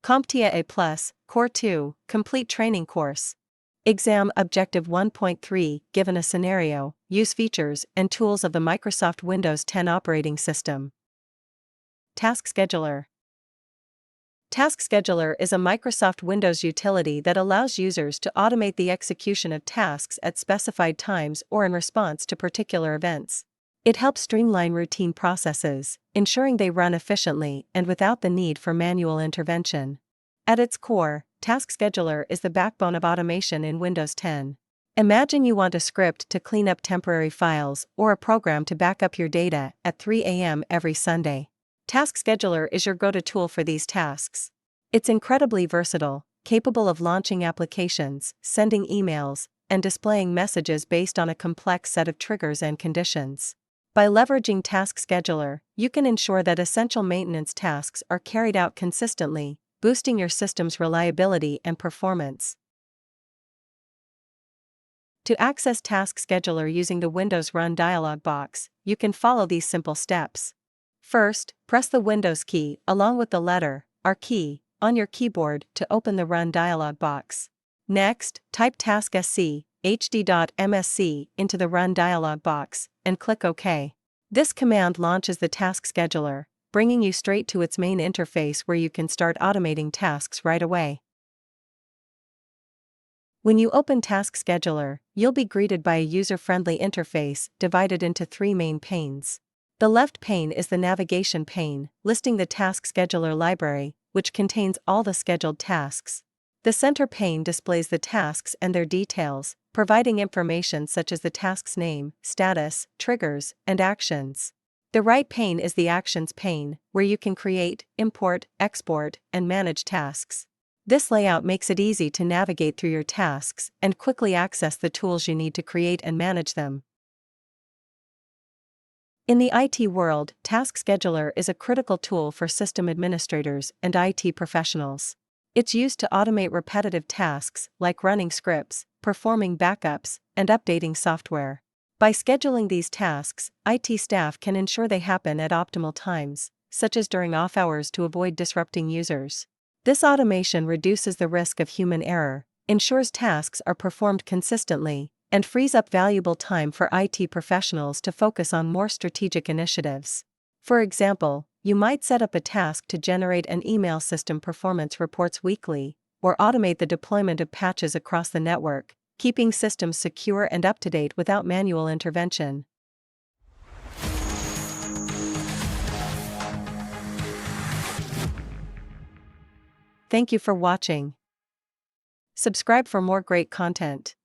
CompTIA A Core 2 Complete Training Course. Exam Objective 1.3 Given a scenario, use features and tools of the Microsoft Windows 10 operating system. Task Scheduler. Task Scheduler is a Microsoft Windows utility that allows users to automate the execution of tasks at specified times or in response to particular events. It helps streamline routine processes, ensuring they run efficiently and without the need for manual intervention. At its core, Task Scheduler is the backbone of automation in Windows 10. Imagine you want a script to clean up temporary files or a program to back up your data at 3 a.m. every Sunday. Task Scheduler is your go-to tool for these tasks. It's incredibly versatile, capable of launching applications, sending emails, and displaying messages based on a complex set of triggers and conditions. By leveraging Task Scheduler, you can ensure that essential maintenance tasks are carried out consistently, boosting your system's reliability and performance. To access Task Scheduler using the Windows Run dialog box, you can follow these simple steps. First, press the Windows key along with the letter R key on your keyboard to open the Run dialog box. Next, type task sc hd.msc into the Run dialog box and click OK. This command launches the Task Scheduler, bringing you straight to its main interface where you can start automating tasks right away. When you open Task Scheduler, you'll be greeted by a user-friendly interface divided into three main panes. The left pane is the navigation pane, listing the Task Scheduler library, which contains all the scheduled tasks. The center pane displays the tasks and their details, providing information such as the task's name, status, triggers, and actions. The right pane is the Actions pane, where you can create, import, export, and manage tasks. This layout makes it easy to navigate through your tasks and quickly access the tools you need to create and manage them. In the IT world, Task Scheduler is a critical tool for system administrators and IT professionals. It's used to automate repetitive tasks like running scripts, performing backups, and updating software. By scheduling these tasks, IT staff can ensure they happen at optimal times, such as during off hours to avoid disrupting users. This automation reduces the risk of human error, ensures tasks are performed consistently, and frees up valuable time for IT professionals to focus on more strategic initiatives. For example, you might set up a task to generate an email system performance reports weekly, or automate the deployment of patches across the network, keeping systems secure and up-to-date without manual intervention. Thank you for watching. Subscribe for more great content.